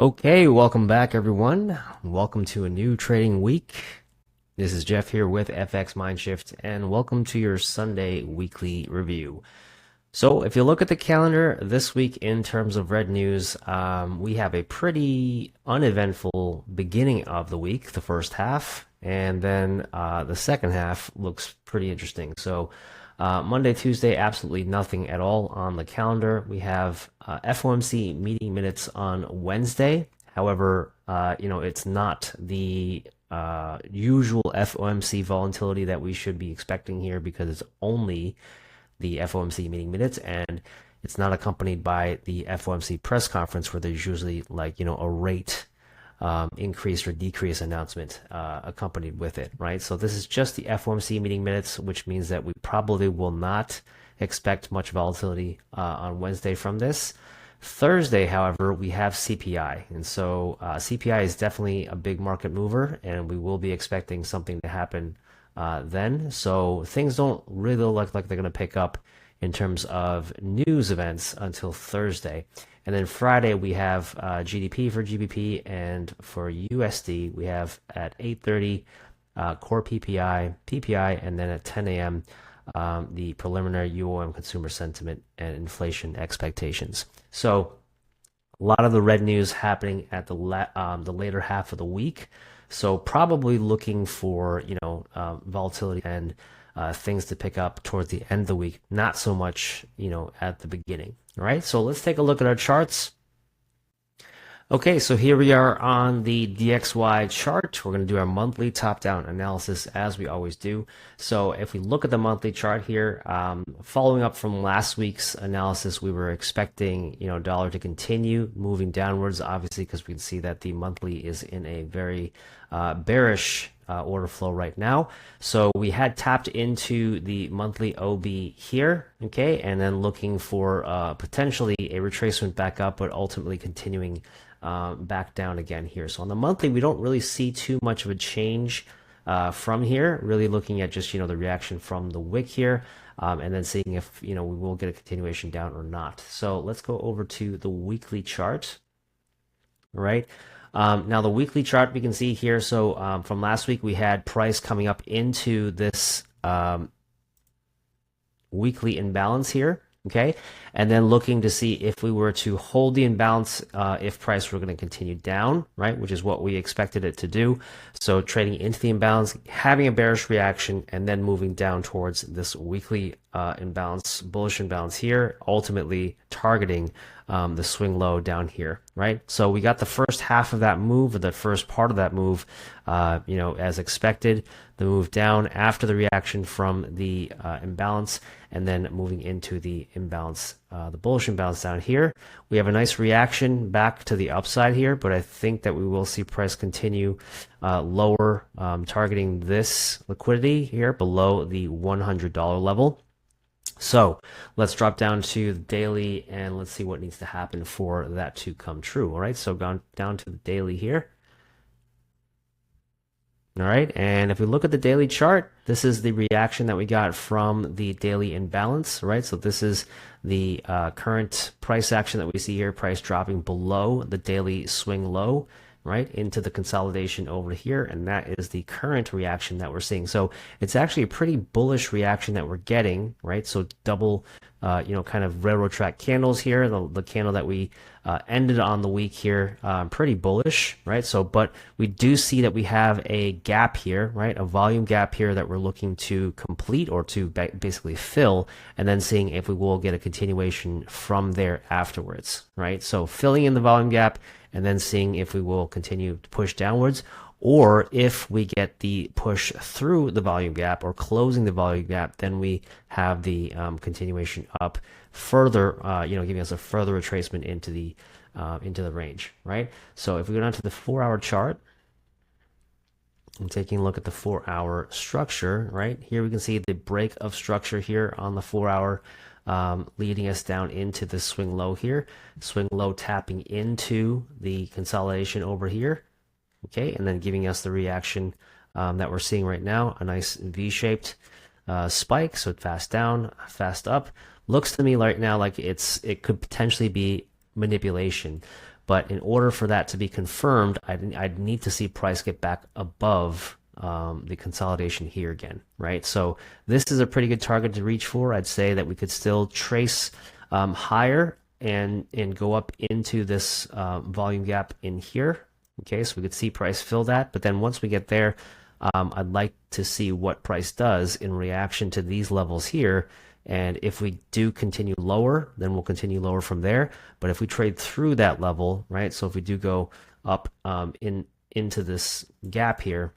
Okay, welcome back everyone. Welcome to a new trading week. This is Jeff here with FXMindshift and welcome to your Sunday weekly review. So if you look at the calendar this week in terms of red news, we have a pretty uneventful beginning of the week, the first half, and then the second half looks pretty interesting. So Monday, Tuesday, absolutely nothing at all on the calendar. We have FOMC meeting minutes on Wednesday. However, it's not the usual FOMC volatility that we should be expecting here because it's only the FOMC meeting minutes and it's not accompanied by the FOMC press conference where there's usually a rate increase or decrease announcement accompanied with it, right? So this is just the FOMC meeting minutes, which means that we probably will not expect much volatility on Wednesday from this. Thursday, however, we have CPI, and so CPI is definitely a big market mover, and we will be expecting something to happen then. So things don't really look like they're going to pick up in terms of news events until Thursday. And then Friday we have GDP for GBP, and for USD we have at 8:30 core PPI, and then at 10 a.m. The preliminary UOM consumer sentiment and inflation expectations. So a lot of the red news happening at the later half of the week. So probably looking for volatility and things to pick up towards the end of the week, not so much at the beginning. All right, so let's take a look at our charts. Okay, so here we are on the DXY chart. We're going to do our monthly top-down analysis as we always do. So if we look at the monthly chart here, following up from last week's analysis, we were expecting dollar to continue moving downwards, obviously, because we can see that the monthly is in a very bearish order flow right now. So we had tapped into the monthly OB here, okay, and then looking for potentially a retracement back up, but ultimately continuing back down again here. So on the monthly, we don't really see too much of a change from here, really looking at just the reaction from the wick here, and then seeing if we will get a continuation down or not. So let's go over to the weekly chart. All right. Now the weekly chart we can see here, so from last week we had price coming up into this weekly imbalance here, okay, and then looking to see if we were to hold the imbalance, if price were going to continue down, right, which is what we expected it to do. So trading into the imbalance, having a bearish reaction, and then moving down towards this weekly imbalance, bullish imbalance here, ultimately targeting the swing low down here, right? So we got the first half of that move, or the first part of that move, as expected, the move down after the reaction from the imbalance, and then moving into the imbalance, the bullish imbalance down here. We have a nice reaction back to the upside here, but I think that we will see price continue lower, targeting this liquidity here below the $100 level. So let's drop down to the daily and let's see what needs to happen for that to come true. All right, so down to the daily here. All right, and if we look at the daily chart, this is the reaction that we got from the daily imbalance, right? So this is the current price action that we see here, price dropping below the daily swing low, right, into the consolidation over here, and that is the current reaction that we're seeing. So it's actually a pretty bullish reaction that we're getting, right? So double kind of railroad track candles here, the candle that we ended on the week here, pretty bullish, right? So but we do see that we have a gap here, right, a volume gap here that we're looking to complete or to basically fill, and then seeing if we will get a continuation from there afterwards, right? So filling in the volume gap and then seeing if we will continue to push downwards, or if we get the push through the volume gap or closing the volume gap, then we have the continuation up further, giving us a further retracement into the range, right? So if we go down to the 4-hour chart, I'm taking a look at the 4-hour structure, right? Here we can see the break of structure here on the 4-hour, leading us down into the swing low here, swing low tapping into the consolidation over here, okay, and then giving us the reaction that we're seeing right now, a nice V-shaped spike, so fast down, fast up. Looks to me right now like it could potentially be manipulation, But in order for that to be confirmed, I'd need to see price get back above the consolidation here again, right? So this is a pretty good target to reach for. I'd say that we could still trace higher and go up into this volume gap in here. Okay, so we could see price fill that, but then once we get there, I'd like to see what price does in reaction to these levels here. And if we do continue lower, then we'll continue lower from there. But if we trade through that level, right? So if we do go up into this gap here,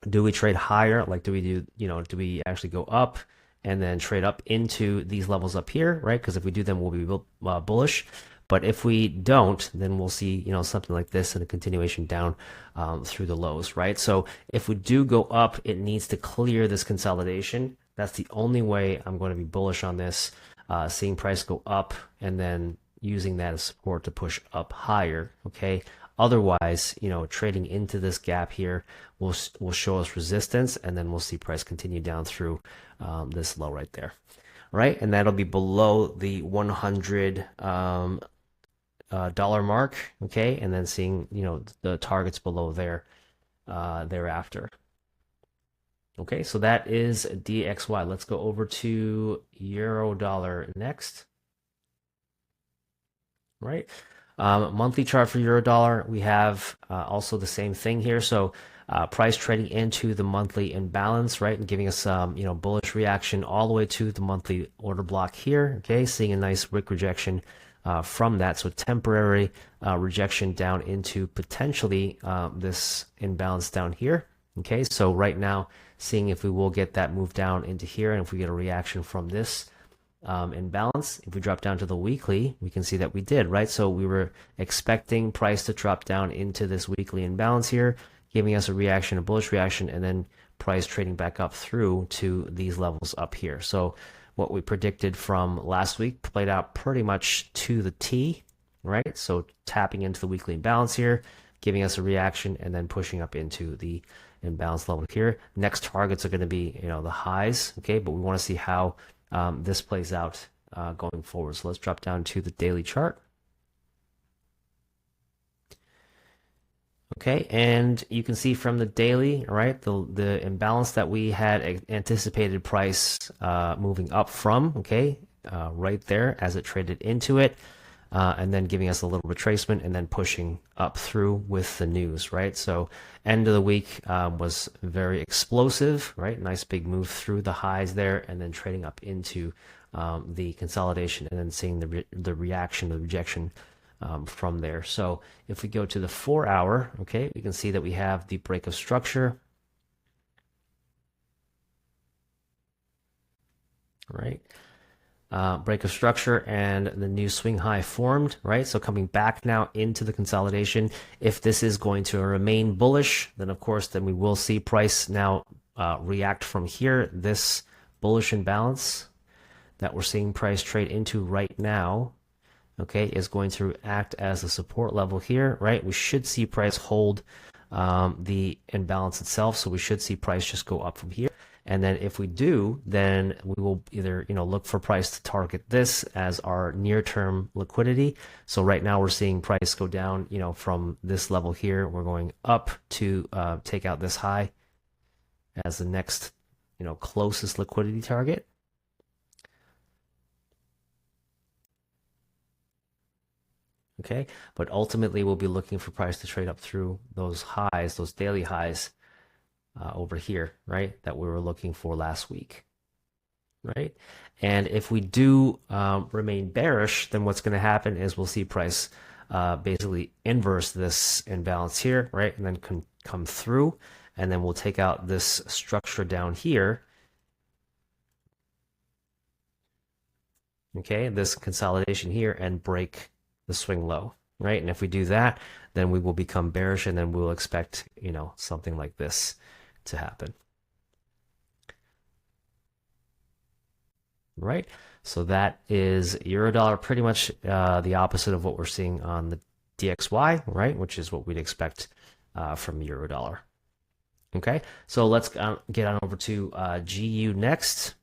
do we trade higher? Like, do we actually go up and then trade up into these levels up here, right? Because if we do, then we'll be bullish. But if we don't, then we'll see, something like this and a continuation down through the lows, right? So if we do go up, it needs to clear this consolidation. That's the only way I'm going to be bullish on this, seeing price go up and then using that as support to push up higher, okay? Otherwise, trading into this gap here will show us resistance, and then we'll see price continue down through this low right there, right? And that'll be below the $100 dollar mark, okay? And then seeing, the targets below there thereafter. Okay, so that is DXY. Let's go over to Euro Dollar next. Right. Monthly chart for Euro Dollar, we have also the same thing here. So price trading into the monthly imbalance, right, and giving us bullish reaction all the way to the monthly order block here. Okay, seeing a nice wick rejection from that. So temporary rejection down into potentially this imbalance down here. Okay, so right now, seeing if we will get that move down into here, and if we get a reaction from this imbalance. If we drop down to the weekly, we can see that we did, right? So we were expecting price to drop down into this weekly imbalance here, giving us a reaction, a bullish reaction, and then price trading back up through to these levels up here. So what we predicted from last week played out pretty much to the T, right? So tapping into the weekly imbalance here, giving us a reaction, and then pushing up into the imbalance level here. Next targets are going to be, the highs, okay? But we want to see how this plays out going forward. So let's drop down to the daily chart. Okay, and you can see from the daily, right, the imbalance that we had anticipated price moving up from, okay, right there as it traded into it, and then giving us a little retracement and then pushing up through with the news, right? So end of the week was very explosive, right? Nice big move through the highs there and then trading up into the consolidation and then seeing the reaction, the rejection from there. So if we go to the 4 hour, okay, we can see that we have the break of structure, right? Break of structure and the new swing high formed, right? So coming back now into the consolidation. If this is going to remain bullish, then of course, then we will see price now react from here. This bullish imbalance that we're seeing price trade into right now, okay, is going to act as a support level here, right? We should see price hold the imbalance itself. So we should see price just go up from here. And then if we do, then we will either, look for price to target this as our near-term liquidity. So right now we're seeing price go down, from this level here. We're going up to take out this high as the next, closest liquidity target. Okay, but ultimately we'll be looking for price to trade up through those highs, those daily highs over here, right, that we were looking for last week, right? And if we do remain bearish, then what's going to happen is we'll see price basically inverse this imbalance here, right, and then come through, and then we'll take out this structure down here, okay, this consolidation here, and break the swing low, right? And if we do that, then we will become bearish, and then we'll expect, something like this to happen. Right? So that is Euro Dollar, pretty much the opposite of what we're seeing on the DXY, right? Which is what we'd expect from Euro Dollar. Okay, so let's get on over to GU next.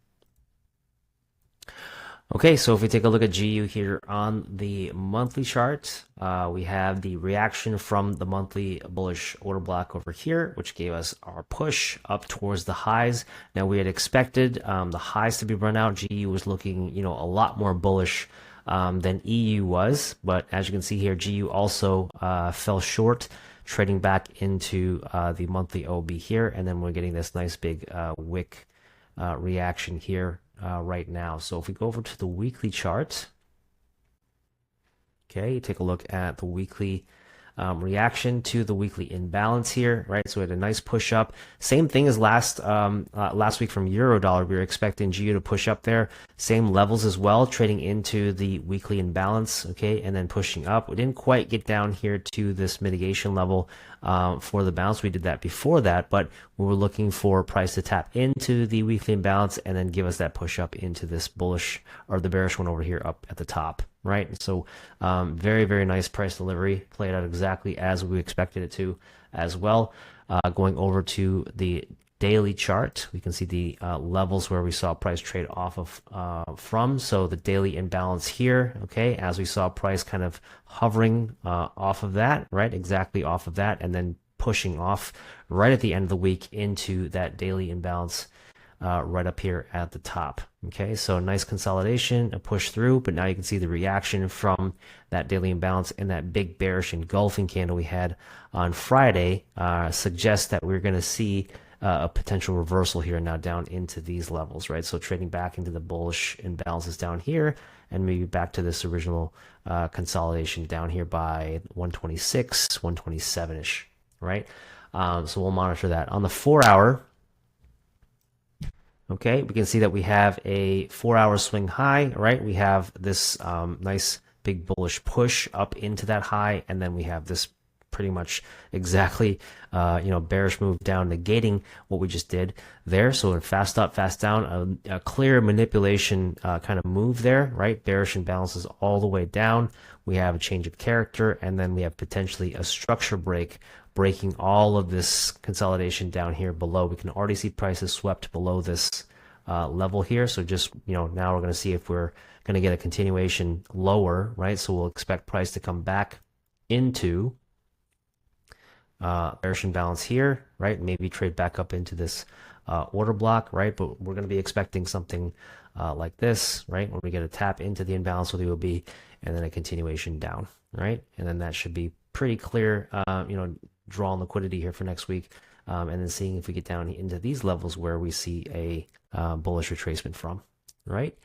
Okay, so if we take a look at GU here on the monthly chart, we have the reaction from the monthly bullish order block over here, which gave us our push up towards the highs. Now we had expected the highs to be run out. GU was looking, a lot more bullish than EU was, but as you can see here, GU also fell short, trading back into the monthly OB here, and then we're getting this nice big wick reaction here right now. So if we go over to the weekly chart, okay, take a look at the weekly reaction to the weekly imbalance here, right? So we had a nice push up. Same thing as last week from Eurodollar. We were expecting GU to push up there. Same levels as well, trading into the weekly imbalance, okay, and then pushing up. We didn't quite get down here to this mitigation level for the bounce. We did that before that, but we were looking for price to tap into the weekly imbalance and then give us that push up into this bullish or the bearish one over here up at the top, right? So very, very nice price delivery, played out exactly as we expected it to as well. Going over to the daily chart, we can see the levels where we saw price trade off of from. So the daily imbalance here, okay, as we saw price kind of hovering off of that, right, exactly off of that, and then pushing off right at the end of the week into that daily imbalance right up here at the top. Okay, so nice consolidation, a push through, but now you can see the reaction from that daily imbalance and that big bearish engulfing candle we had on Friday suggests that we're going to see a potential reversal here now down into these levels, right? So trading back into the bullish imbalances down here and maybe back to this original consolidation down here by 126, 127-ish, right? So we'll monitor that. On the 4-hour, okay, we can see that we have a 4-hour swing high, right? We have this nice big bullish push up into that high, and then we have this pretty much exactly, bearish move down, negating what we just did there. So a fast up, fast down, a clear manipulation kind of move there, right? Bearish imbalances all the way down. We have a change of character, and then we have potentially a structure break, breaking all of this consolidation down here below. We can already see prices swept below this level here. So just, now we're going to see if we're going to get a continuation lower, right? So we'll expect price to come back into bearish imbalance here, right? Maybe trade back up into this order block, right? But we're going to be expecting something like this, right? When we get a tap into the imbalance with the OB and then a continuation down, right? And then that should be pretty clear, drawing liquidity here for next week, and then seeing if we get down into these levels where we see a bullish retracement from, right?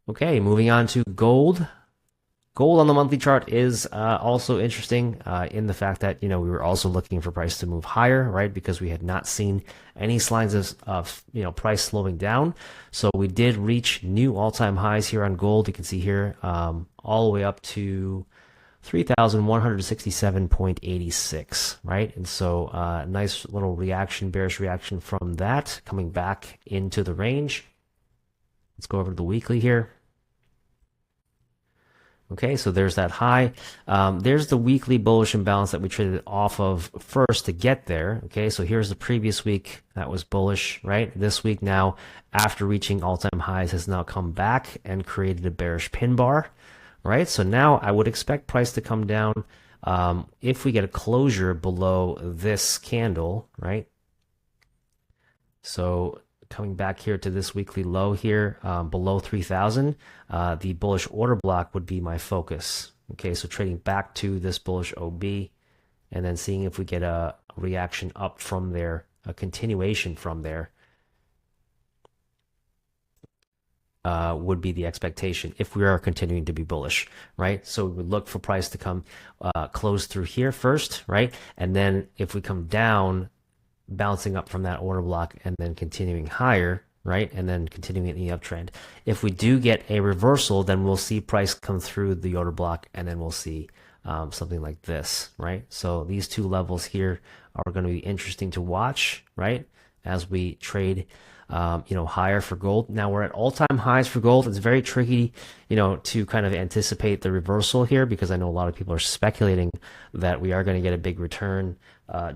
Okay, moving on to gold. Gold on the monthly chart is also interesting in the fact that, we were also looking for price to move higher, right? Because we had not seen any signs of price slowing down. So we did reach new all-time highs here on gold. You can see here all the way up to 3,167.86, right? And so nice little reaction, bearish reaction from that, coming back into the range. Let's go over to the weekly here. Okay, so there's that high. There's the weekly bullish imbalance that we traded off of first to get there. Okay, so here's the previous week that was bullish, right? This week now, after reaching all-time highs, has now come back and created a bearish pin bar, right? So now I would expect price to come down if we get a closure below this candle, right? So coming back here to this weekly low here below 3,000, the bullish order block would be my focus. Okay, so trading back to this bullish OB and then seeing if we get a reaction up from there, a continuation from there would be the expectation if we are continuing to be bullish, right? So we would look for price to come close through here first, right? And then if we come down, bouncing up from that order block and then continuing higher, right? And then continuing in the uptrend. If we do get a reversal, then we'll see price come through the order block and then we'll see something like this, right? So these two levels here are going to be interesting to watch, right? As we trade higher for gold. Now we're at all-time highs for gold. It's very tricky, to kind of anticipate the reversal here, because I know a lot of people are speculating that we are going to get a big return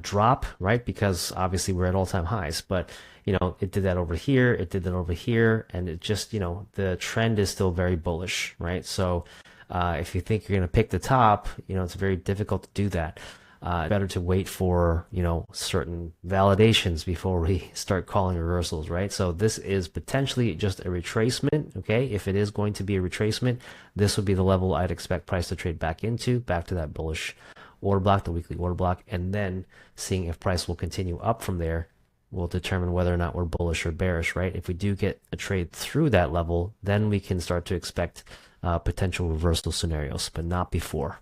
drop, right? Because obviously we're at all-time highs, but it did that over here, it did that over here, and it just, the trend is still very bullish, right? So if you think you're going to pick the top, it's very difficult to do that. Better to wait for, certain validations before we start calling reversals, right? So this is potentially just a retracement, okay? If it is going to be a retracement, this would be the level I'd expect price to trade back into, back to that bullish order block, the weekly order block, and then seeing if price will continue up from there will determine whether or not we're bullish or bearish, right? If we do get a trade through that level, then we can start to expect potential reversal scenarios, but not before,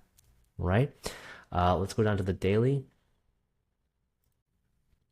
right? Let's go down to the daily.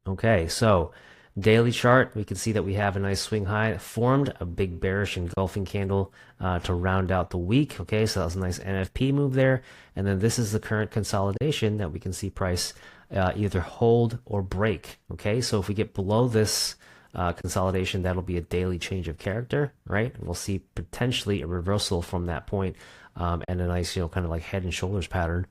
Okay, so daily chart, we can see that we have a nice swing high formed, a big bearish engulfing candle to round out the week. Okay, so that was a nice NFP move there. And then this is the current consolidation that we can see price either hold or break. Okay, so if we get below this consolidation, that'll be a daily change of character, right? We'll see potentially a reversal from that point, and a nice, kind of like head and shoulders pattern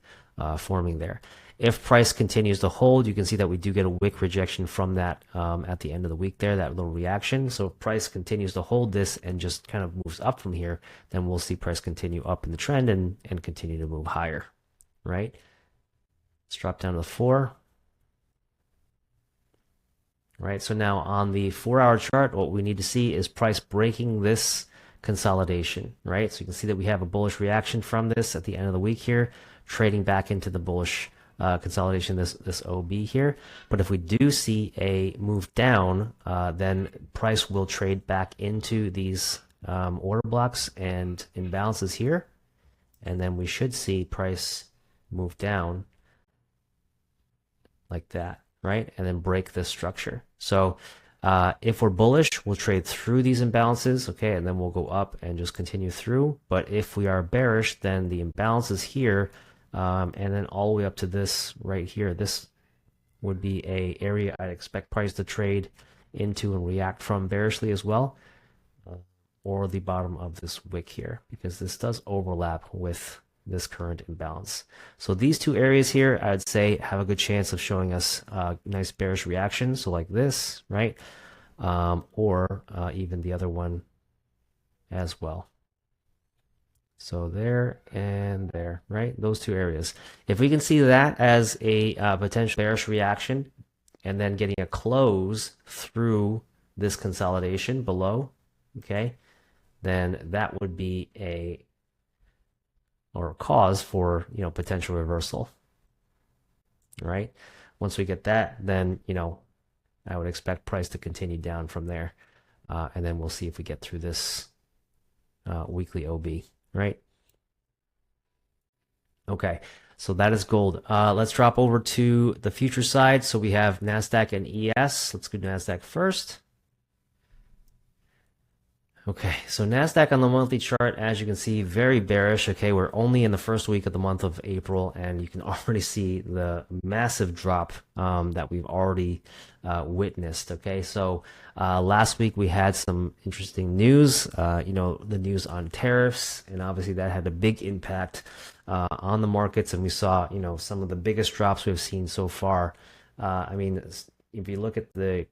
forming there. If price continues to hold, you can see that we do get a wick rejection from that at the end of the week there, that little reaction. So if price continues to hold this and just kind of moves up from here, then we'll see price continue up in the trend and continue to move higher, right? Let's drop down to the 4. Right, so now on the 4-hour chart, what we need to see is price breaking this consolidation, right? So you can see that we have a bullish reaction from this at the end of the week here, trading back into the bullish consolidation, this OB here. But if we do see a move down, then price will trade back into these order blocks and imbalances here, and then we should see price move down like that, right? And then break this structure. So if we're bullish, we'll trade through these imbalances, okay, and then we'll go up and just continue through. But if we are bearish, then the imbalances here, and then all the way up to this right here, this would be a area I'd expect price to trade into and react from bearishly as well, or the bottom of this wick here, because this does overlap with this current imbalance. So these two areas here, I'd say, have a good chance of showing us nice bearish reaction. So like this, right? Or even the other one as well. So there and there, right? Those two areas. If we can see that as a potential bearish reaction and then getting a close through this consolidation below, okay, then that would be a cause for potential reversal, right? Once we get that, then I would expect price to continue down from there, and then we'll see if we get through this weekly OB, right? Okay, so that is gold. Let's drop over to the future side. So we have NASDAQ and ES. Let's go to NASDAQ first. Okay, so NASDAQ on the monthly chart, as you can see, very bearish. Okay, we're only in the first week of the month of April, and you can already see the massive drop that we've already witnessed. Okay, so last week we had some interesting news, the news on tariffs, and obviously that had a big impact on the markets, and we saw, some of the biggest drops we've seen so far. I mean, if you look at the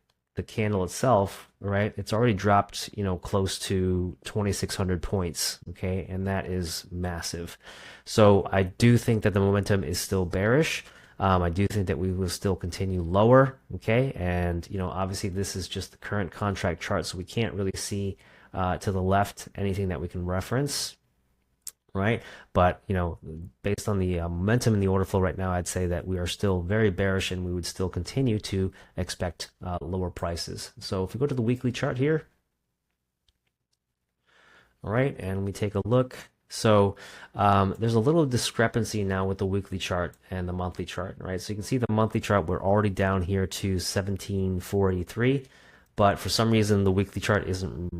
candle itself, right, it's already dropped close to 2,600 points, okay, and that is massive. So I do think that the momentum is still bearish. I do think that we will still continue lower, okay, and obviously this is just the current contract chart, so we can't really see to the left anything that we can reference, right? But based on the momentum in the order flow right now, I'd say that we are still very bearish, and we would still continue to expect lower prices. So if we go to the weekly chart here, all right, and we take a look, so there's a little discrepancy now with the weekly chart and the monthly chart, right? So you can see the monthly chart, we're already down here to 17,483. But for some reason, the weekly chart isn't,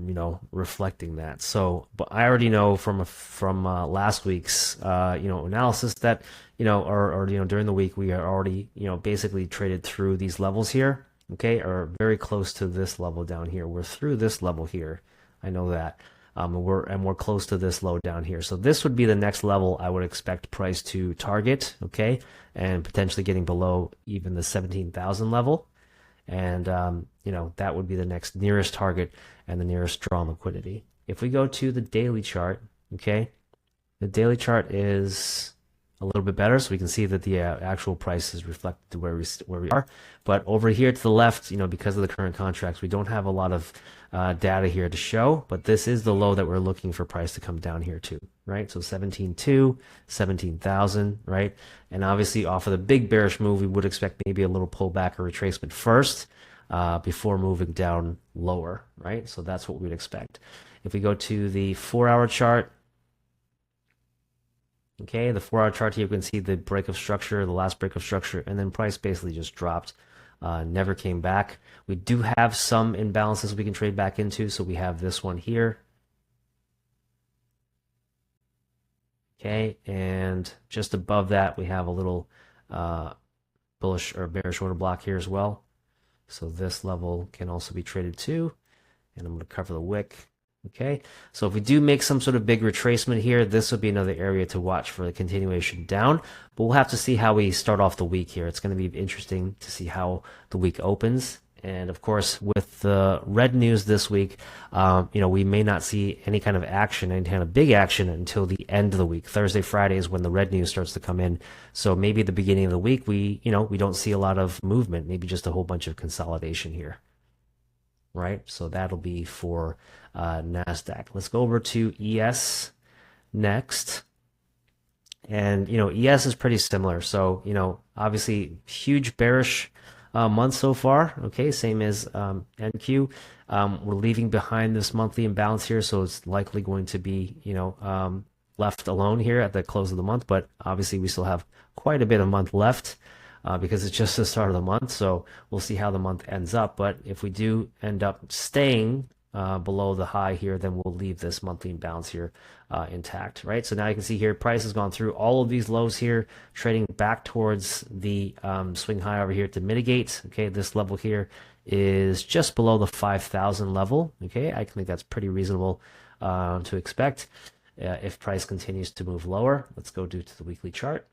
reflecting that. So, but I already know from last week's, analysis that, or during the week, we are already, basically traded through these levels here. okay, are very close to this level down here. We're through this level here. I know that. And we're close to this low down here. So this would be the next level I would expect price to target, okay, and potentially getting below even the 17,000 level. And, you know, that would be the next nearest target and the nearest draw on liquidity. If we go to the daily chart, okay, the daily chart is a little bit better, so we can see that the actual price is reflected to where we are. But over here to the left, you know, because of the current contracts, we don't have a lot of data here to show, but this is the low that we're looking for price to come down here to, right? So 17.2, 17,000, right? And obviously off of the big bearish move, we would expect maybe a little pullback or retracement first before moving down lower, right? So that's what we'd expect. If we go to the 4-hour chart, okay, the 4-hour chart here, you can see the break of structure, the last break of structure, and then price basically just dropped, never came back. We do have some imbalances we can trade back into, so we have this one here. Okay, and just above that, we have a little bullish or bearish order block here as well. So this level can also be traded too, and I'm going to cover the wick. Okay, so if we do make some sort of big retracement here, this would be another area to watch for the continuation down, but we'll have to see how we start off the week here. It's going to be interesting to see how the week opens. And of course, with the red news this week, you know, we may not see any kind of action, any kind of big action until the end of the week. Thursday, Friday is when the red news starts to come in. So maybe at the beginning of the week, we don't see a lot of movement, maybe just a whole bunch of consolidation here. Right, so that'll be for NASDAQ. Let's go over to ES next. And, you know, ES is pretty similar. So, you know, obviously huge bearish month so far. Okay, same as NQ. We're leaving behind this monthly imbalance here, so it's likely going to be, you know, left alone here at the close of the month. But obviously we still have quite a bit of month left. Because it's just the start of the month, so we'll see how the month ends up. But if we do end up staying below the high here, then we'll leave this monthly imbalance here intact, right? So now you can see here, price has gone through all of these lows here, trading back towards the swing high over here to mitigate. Okay, this level here is just below the 5,000 level. Okay, I think that's pretty reasonable to expect if price continues to move lower. Let's go to the weekly chart.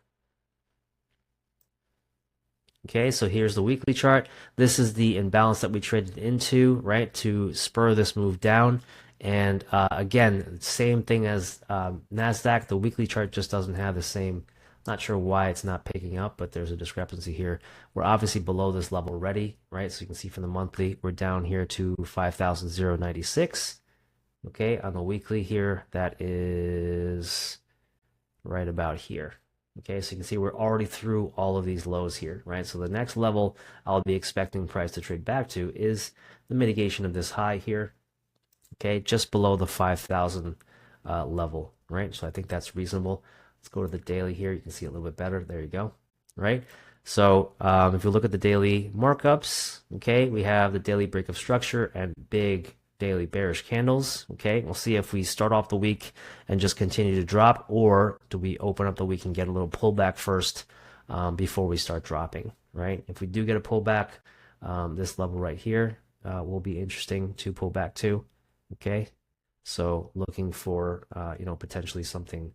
Okay, so here's the weekly chart. This is the imbalance that we traded into, right, to spur this move down. And again, same thing as NASDAQ. The weekly chart just doesn't have the same. Not sure why it's not picking up, but there's a discrepancy here. We're obviously below this level already, right? So you can see from the monthly, we're down here to 5,096. Okay, on the weekly here, that is right about here. Okay, so you can see we're already through all of these lows here, right? So the next level I'll be expecting price to trade back to is the mitigation of this high here, okay, just below the 5,000 level, right? So I think that's reasonable. Let's go to the daily here. You can see it a little bit better. There you go, right? So if you look at the daily markups, okay, we have the daily break of structure and big daily bearish candles. Okay, we'll see if we start off the week and just continue to drop, or do we open up the week and get a little pullback first before we start dropping, right? If we do get a pullback, this level right here will be interesting to pull back to. Okay, so looking for you know, potentially something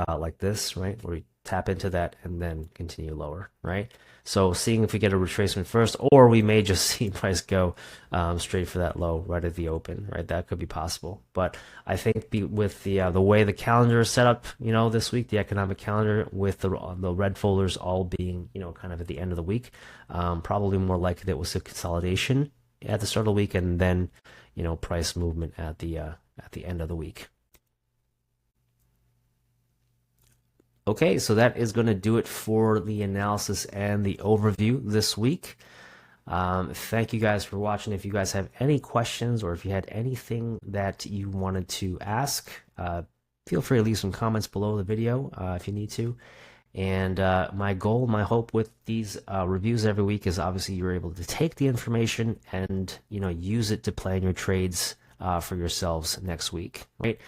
like this, right, where we tap into that and then continue lower, right? So seeing if we get a retracement first, or we may just see price go straight for that low right at the open, right? That could be possible. But I think with the way the calendar is set up, you know, this week, the economic calendar with the red folders all being, you know, kind of at the end of the week, probably more likely that was a consolidation at the start of the week and then, you know, price movement at the end of the week. Okay, so that is going to do it for the analysis and the overview this week. Thank you guys for watching. If you guys have any questions or if you had anything that you wanted to ask, feel free to leave some comments below the video if you need to. And my goal, my hope with these reviews every week is obviously you're able to take the information and, you know, use it to plan your trades for yourselves next week, right?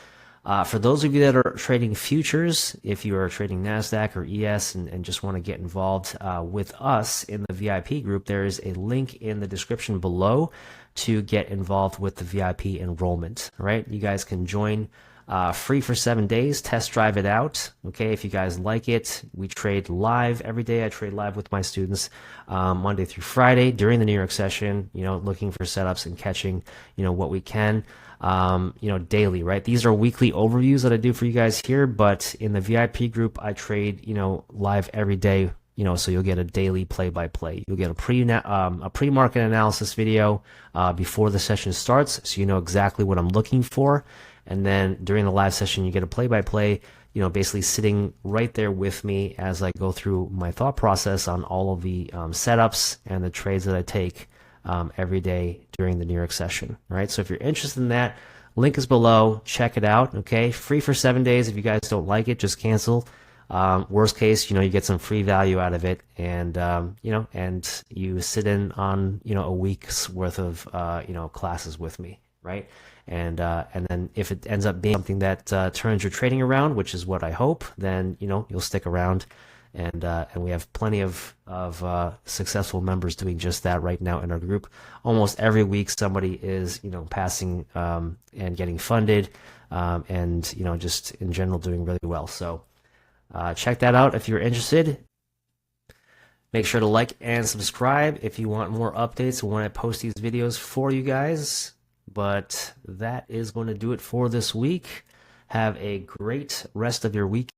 For those of you that are trading futures, if you are trading NASDAQ or ES and just want to get involved with us in the VIP group, there is a link in the description below to get involved with the VIP enrollment. All right, you guys can join free for 7 days, test drive it out. Okay, if you guys like it, we trade live every day. I trade live with my students Monday through Friday during the New York session, looking for setups and catching, what we can. Daily, right? These are weekly overviews that I do for you guys here, but in the VIP group, I trade, live every day, so you'll get a daily play-by-play. You'll get a pre-market analysis video before the session starts, so you know exactly what I'm looking for. And then during the live session, you get a play-by-play, basically sitting right there with me as I go through my thought process on all of the setups and the trades that I take every day during the New York session, right? So if you're interested in that, link is below. Check it out, okay? Free for 7 days. If you guys don't like it, just cancel. Worst case, you get some free value out of it, and and you sit in on a week's worth of classes with me, right? And then if it ends up being something that turns your trading around, which is what I hope, then you'll stick around. And we have plenty of successful members doing just that right now in our group. Almost every week, somebody is passing and getting funded, and just in general doing really well. So check that out if you're interested. Make sure to like and subscribe if you want more updates when I post these videos for you guys. But that is going to do it for this week. Have a great rest of your week.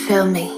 Feel me.